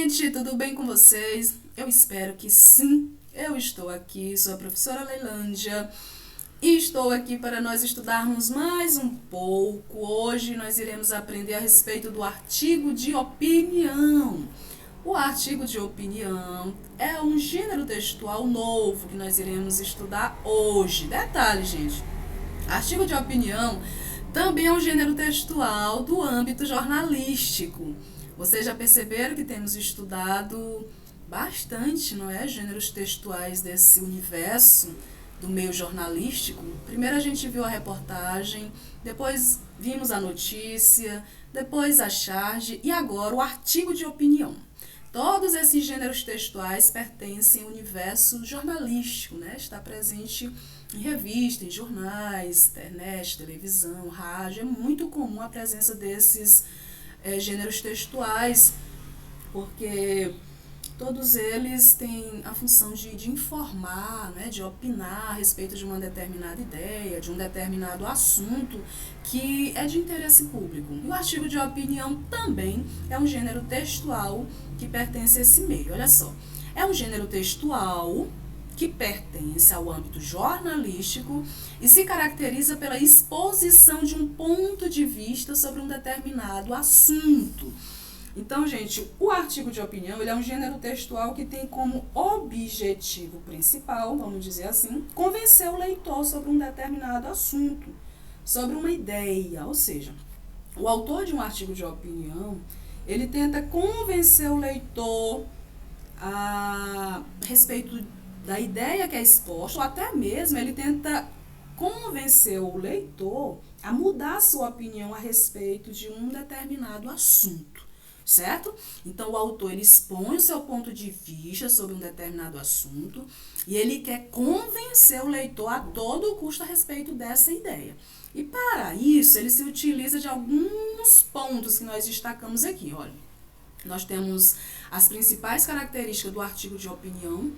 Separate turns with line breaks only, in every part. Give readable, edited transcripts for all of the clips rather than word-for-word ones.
gente, tudo bem com vocês? Eu espero que sim. Eu estou aqui, sou a professora Leilândia e estou aqui para nós estudarmos mais um pouco. Hoje nós iremos aprender a respeito do artigo de opinião. O artigo de opinião é um gênero textual novo que nós iremos estudar hoje. Detalhe, gente, artigo de opinião também é um gênero textual do âmbito jornalístico. Vocês já perceberam que temos estudado bastante, não é? Gêneros textuais desse universo do meio jornalístico. Primeiro a gente viu a reportagem, depois vimos a notícia, depois a charge e agora o artigo de opinião. Todos esses gêneros textuais pertencem ao universo jornalístico, né? Está presente em revistas, em jornais, internet, televisão, rádio. É muito comum a presença desses gêneros textuais, porque todos eles têm a função de informar, né, de opinar a respeito de uma determinada ideia, de um determinado assunto que é de interesse público. E o artigo de opinião também é um gênero textual que pertence a esse meio. Olha só, é um gênero textual que pertence ao âmbito jornalístico e se caracteriza pela exposição de um ponto de vista sobre um determinado assunto. Então, gente, o artigo de opinião ele é um gênero textual que tem como objetivo principal, vamos dizer assim, convencer o leitor sobre um determinado assunto, sobre uma ideia. Ou seja, o autor de um artigo de opinião, ele tenta convencer o leitor a respeito da ideia que é exposta, ou até mesmo ele tenta convencer o leitor a mudar sua opinião a respeito de um determinado assunto, certo? Então, o autor ele expõe o seu ponto de vista sobre um determinado assunto e ele quer convencer o leitor a todo custo a respeito dessa ideia. E para isso, ele se utiliza de alguns pontos que nós destacamos aqui. Olha, nós temos as principais características do artigo de opinião,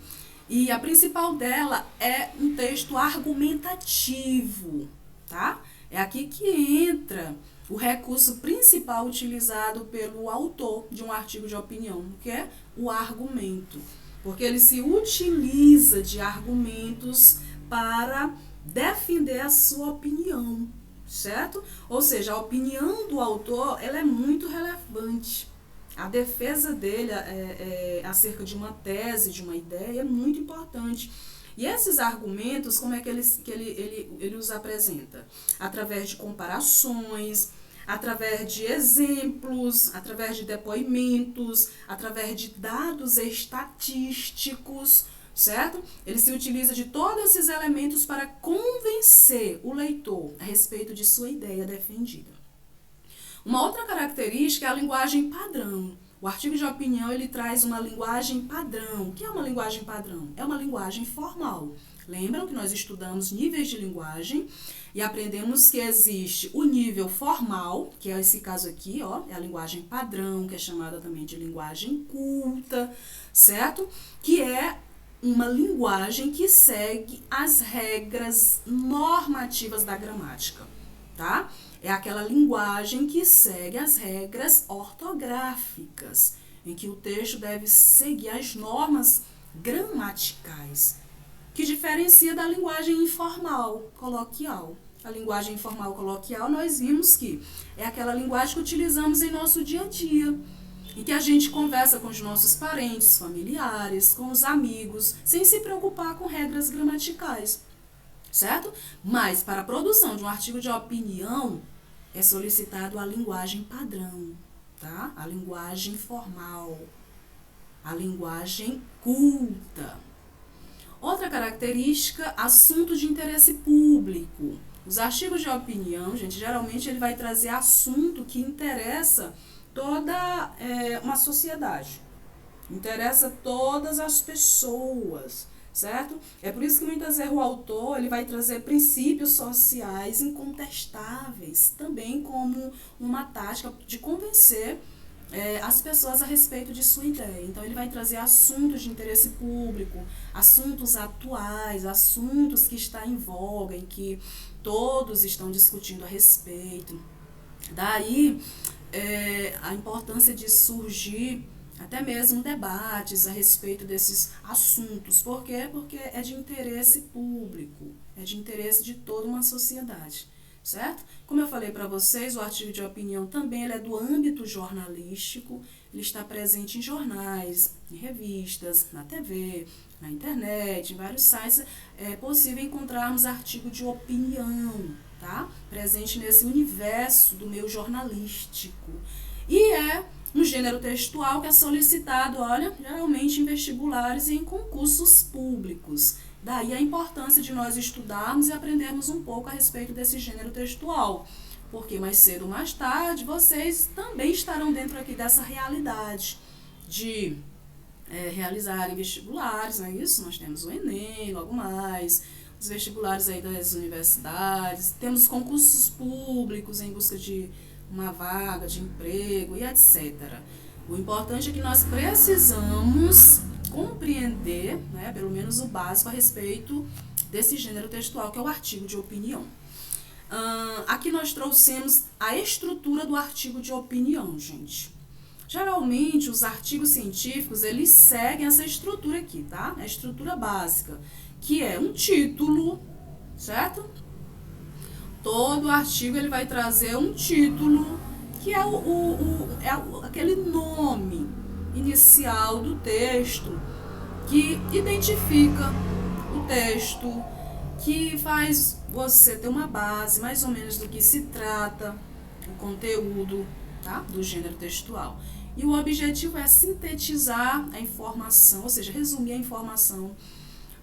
e a principal dela é um texto argumentativo, tá? É aqui que entra o recurso principal utilizado pelo autor de um artigo de opinião, que é o argumento. Porque ele se utiliza de argumentos para defender a sua opinião, certo? Ou seja, a opinião do autor ela é muito relevante. A defesa dele acerca de uma tese, de uma ideia, é muito importante. E esses argumentos, como é que ele os apresenta? Através de comparações, através de exemplos, através de depoimentos, através de dados estatísticos, certo? Ele se utiliza de todos esses elementos para convencer o leitor a respeito de sua ideia defendida. Uma outra característica é a linguagem padrão. O artigo de opinião ele traz uma linguagem padrão. O que é uma linguagem padrão? É uma linguagem formal. Lembram que nós estudamos níveis de linguagem e aprendemos que existe o nível formal, que é esse caso aqui, ó, é a linguagem padrão, que é chamada também de linguagem culta, certo? Que é uma linguagem que segue as regras normativas da gramática, tá? É aquela linguagem que segue as regras ortográficas, em que o texto deve seguir as normas gramaticais, que diferencia da linguagem informal, coloquial. A linguagem informal coloquial, nós vimos que é aquela linguagem que utilizamos em nosso dia a dia, em que a gente conversa com os nossos parentes, familiares, com os amigos, sem se preocupar com regras gramaticais, certo? Mas para a produção de um artigo de opinião, é solicitado a linguagem padrão, tá? A linguagem formal, a linguagem culta. Outra característica, assunto de interesse público. Os artigos de opinião, gente, geralmente ele vai trazer assunto que interessa toda uma sociedade, interessa todas as pessoas, certo? É por isso que muitas vezes o autor ele vai trazer princípios sociais incontestáveis, também como uma tática de convencer as pessoas a respeito de sua ideia. Então, ele vai trazer assuntos de interesse público, assuntos atuais, assuntos que estão em voga, em que todos estão discutindo a respeito. Daí, a importância de surgir até mesmo debates a respeito desses assuntos. Por quê? Porque é de interesse público, é de interesse de toda uma sociedade, certo? Como eu falei para vocês, o artigo de opinião também ele é do âmbito jornalístico, ele está presente em jornais, em revistas, na TV, na internet, em vários sites. É possível encontrarmos artigo de opinião, tá? Presente nesse universo do meio jornalístico. E é um gênero textual que é solicitado, olha, geralmente em vestibulares e em concursos públicos. Daí a importância de nós estudarmos e aprendermos um pouco a respeito desse gênero textual, porque mais cedo ou mais tarde vocês também estarão dentro aqui dessa realidade de realizarem vestibulares, não é isso? Nós temos o Enem, logo mais, os vestibulares aí das universidades, temos concursos públicos em busca de uma vaga de emprego e etc. O importante é que nós precisamos compreender, né, pelo menos o básico a respeito desse gênero textual, que é o artigo de opinião. Aqui nós trouxemos a estrutura do artigo de opinião, gente. Geralmente, os artigos científicos, eles seguem essa estrutura aqui, tá? A estrutura básica, que é um título, certo? Todo artigo ele vai trazer um título, que é aquele nome inicial do texto, que identifica o texto, que faz você ter uma base mais ou menos do que se trata, o conteúdo, tá? Do gênero textual. E o objetivo é sintetizar a informação, ou seja, resumir a informação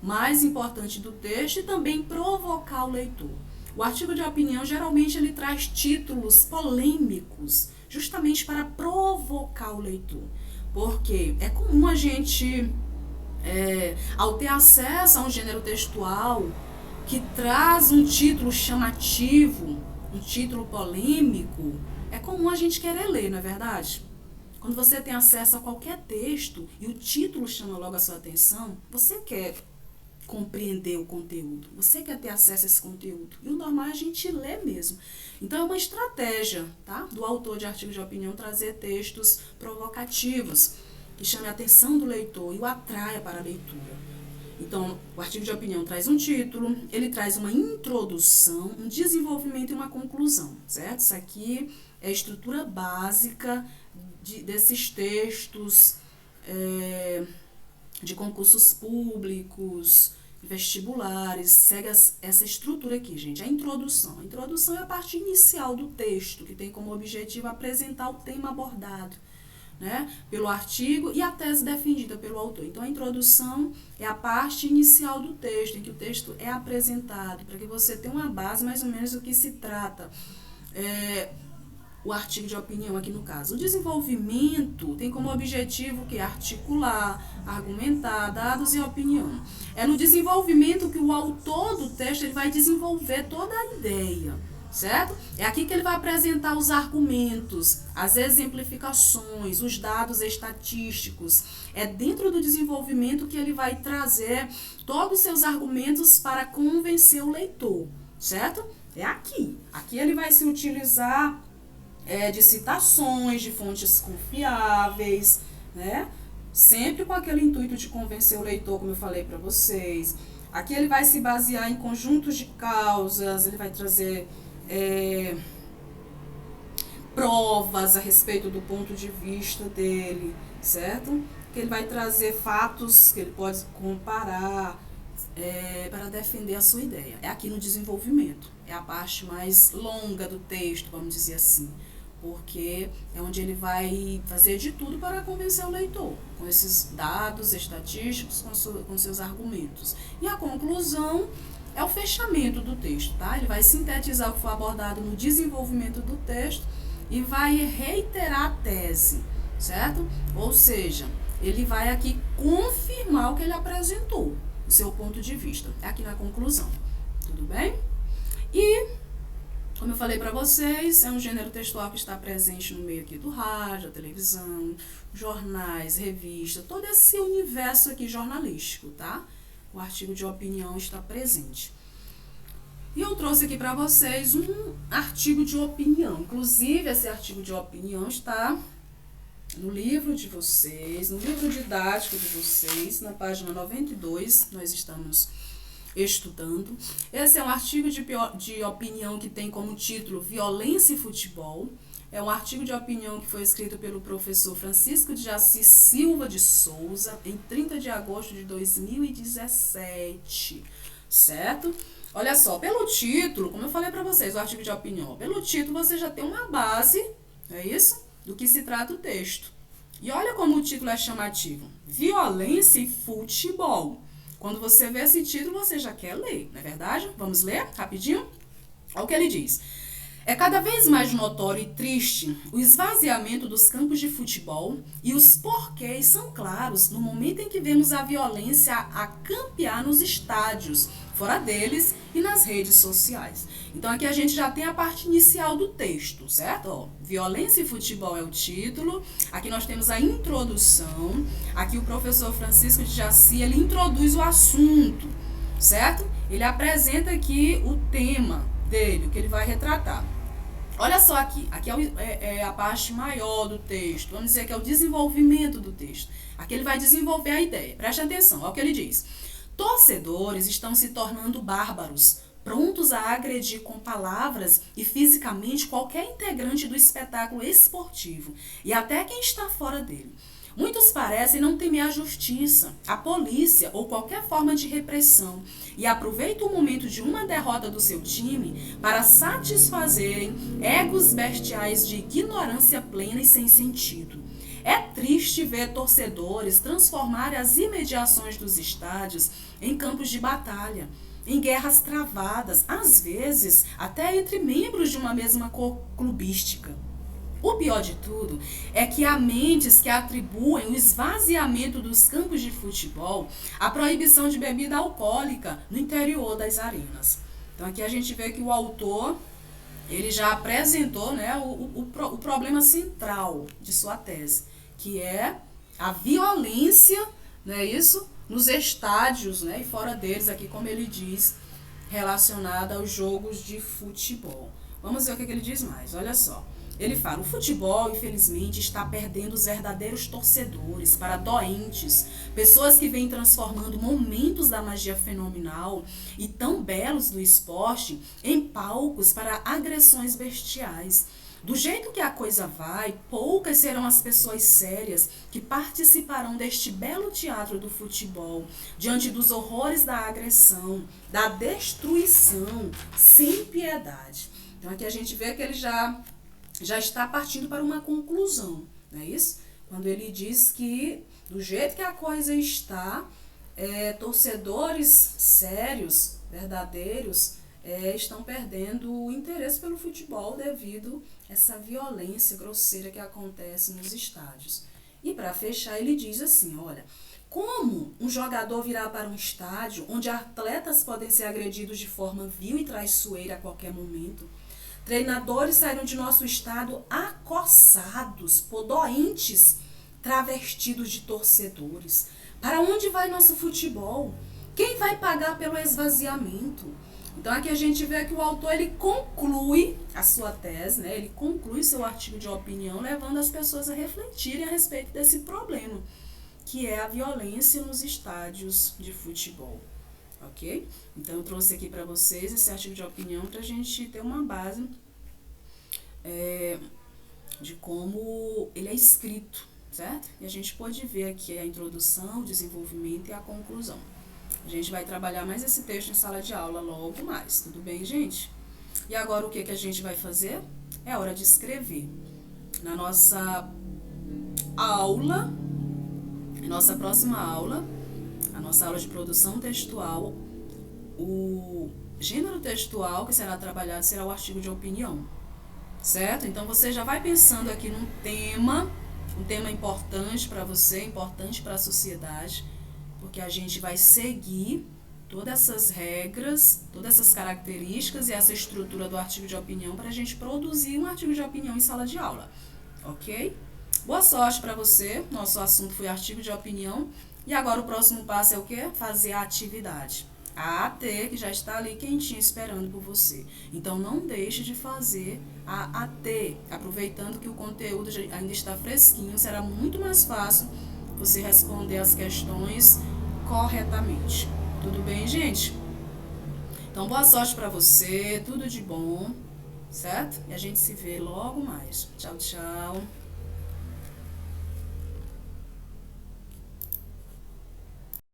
mais importante do texto e também provocar o leitor. O artigo de opinião, geralmente, ele traz títulos polêmicos, justamente para provocar o leitor. Porque é comum a gente, ao ter acesso a um gênero textual que traz um título chamativo, um título polêmico, é comum a gente querer ler, não é verdade? Quando você tem acesso a qualquer texto e o título chama logo a sua atenção, você quer compreender o conteúdo, você quer ter acesso a esse conteúdo. E o normal é a gente ler mesmo. Então é uma estratégia, tá, do autor de artigo de opinião trazer textos provocativos, que chame a atenção do leitor e o atraia para a leitura. Então, o artigo de opinião traz um título, ele traz uma introdução, um desenvolvimento e uma conclusão, certo? Isso aqui é a estrutura básica desses textos de concursos públicos, vestibulares, segue essa estrutura aqui, gente. A introdução. A introdução é a parte inicial do texto, que tem como objetivo apresentar o tema abordado, né, pelo artigo e a tese defendida pelo autor. Então, a introdução é a parte inicial do texto, em que o texto é apresentado, para que você tenha uma base mais ou menos do que se trata o artigo de opinião aqui no caso. O desenvolvimento tem como objetivo que articular, argumentar dados e opinião. É no desenvolvimento que o autor do texto ele vai desenvolver toda a ideia, certo? É aqui que ele vai apresentar os argumentos, as exemplificações, os dados estatísticos. É dentro do desenvolvimento que ele vai trazer todos os seus argumentos para convencer o leitor, certo? É aqui. Aqui ele vai se utilizar de citações, de fontes confiáveis, né? Sempre com aquele intuito de convencer o leitor, como eu falei para vocês. Aqui ele vai se basear em conjuntos de causas, ele vai trazer provas a respeito do ponto de vista dele, certo? Que ele vai trazer fatos que ele pode comparar para defender a sua ideia. É aqui no desenvolvimento, é a parte mais longa do texto, vamos dizer assim, porque é onde ele vai fazer de tudo para convencer o leitor, com esses dados estatísticos, com seus argumentos. E a conclusão é o fechamento do texto, tá? Ele vai sintetizar o que foi abordado no desenvolvimento do texto e vai reiterar a tese, certo? Ou seja, ele vai aqui confirmar o que ele apresentou, o seu ponto de vista, aqui na conclusão. Tudo bem? E como eu falei para vocês, é um gênero textual que está presente no meio aqui do rádio, a televisão, jornais, revistas, todo esse universo aqui jornalístico, tá? O artigo de opinião está presente. E eu trouxe aqui para vocês um artigo de opinião. Inclusive, esse artigo de opinião está no livro de vocês, no livro didático de vocês, na página 92, nós estamos estudando. Esse é um artigo de opinião que tem como título Violência e Futebol. É um artigo de opinião que foi escrito pelo professor Francisco de Assis Silva de Souza em 30 de agosto de 2017, certo? Olha só, pelo título, como eu falei para vocês, o artigo de opinião, pelo título você já tem uma base, é isso? Do que se trata o texto. E olha como o título é chamativo. Violência e futebol. Quando você vê esse título, você já quer ler, não é verdade? Vamos ler rapidinho? Olha o que ele diz. É cada vez mais notório e triste o esvaziamento dos campos de futebol e os porquês são claros no momento em que vemos a violência a campear nos estádios, fora deles e nas redes sociais. Então aqui a gente já tem a parte inicial do texto, certo? Ó, violência e futebol é o título, aqui nós temos a introdução, aqui o professor Francisco de Jaci, ele introduz o assunto, certo? Ele apresenta aqui o tema dele, o que ele vai retratar. Olha só aqui é a parte maior do texto, vamos dizer que é o desenvolvimento do texto. Aqui ele vai desenvolver a ideia, preste atenção, olha o que ele diz. Torcedores estão se tornando bárbaros, prontos a agredir com palavras e fisicamente qualquer integrante do espetáculo esportivo e até quem está fora dele. Muitos parecem não temer a justiça, a polícia ou qualquer forma de repressão e aproveitam o momento de uma derrota do seu time para satisfazerem egos bestiais de ignorância plena e sem sentido. É triste ver torcedores transformarem as imediações dos estádios em campos de batalha, em guerras travadas, às vezes até entre membros de uma mesma cor clubística. O pior de tudo é que há mentes que atribuem o esvaziamento dos campos de futebol à proibição de bebida alcoólica no interior das arenas. Então aqui a gente vê que o autor, ele já apresentou, né, o problema central de sua tese, que é a violência, não é isso? Nos estádios, né, e fora deles, aqui como ele diz, relacionada aos jogos de futebol. Vamos ver o que ele diz mais, olha só. Ele fala, o futebol, infelizmente, está perdendo os verdadeiros torcedores para doentes, pessoas que vêm transformando momentos da magia fenomenal e tão belos do esporte em palcos para agressões bestiais. Do jeito que a coisa vai, poucas serão as pessoas sérias que participarão deste belo teatro do futebol, diante dos horrores da agressão, da destruição, sem piedade. Então aqui a gente vê que ele já está partindo para uma conclusão, não é isso? Quando ele diz que, do jeito que a coisa está, torcedores sérios, verdadeiros, estão perdendo o interesse pelo futebol devido a essa violência grosseira que acontece nos estádios. E para fechar, ele diz assim, olha, como um jogador virá para um estádio onde atletas podem ser agredidos de forma vil e traiçoeira a qualquer momento? Treinadores saíram de nosso estado acossados por doentes travestidos de torcedores. Para onde vai nosso futebol? Quem vai pagar pelo esvaziamento? Então aqui a gente vê que o autor ele conclui a sua tese, né? Ele conclui seu artigo de opinião, levando as pessoas a refletirem a respeito desse problema, que é a violência nos estádios de futebol. Ok? Então eu trouxe aqui para vocês esse artigo de opinião para a gente ter uma base de como ele é escrito, certo? E a gente pode ver aqui a introdução, o desenvolvimento e a conclusão. A gente vai trabalhar mais esse texto em sala de aula logo mais, tudo bem, gente? E agora o que a gente vai fazer? É hora de escrever. Na nossa aula, nossa próxima aula, a nossa aula de produção textual, o gênero textual que será trabalhado será o artigo de opinião, certo? Então você já vai pensando aqui num tema, um tema importante para você, importante para a sociedade, porque a gente vai seguir todas essas regras, todas essas características e essa estrutura do artigo de opinião para a gente produzir um artigo de opinião em sala de aula, ok? Boa sorte para você, nosso assunto foi artigo de opinião, e agora o próximo passo é o quê? Fazer a atividade. a AT, que já está ali quentinha esperando por você. Então, não deixe de fazer a AT, aproveitando que o conteúdo ainda está fresquinho, será muito mais fácil você responder as questões corretamente. Tudo bem, gente? Então, boa sorte para você, tudo de bom, certo? E a gente se vê logo mais. Tchau, tchau.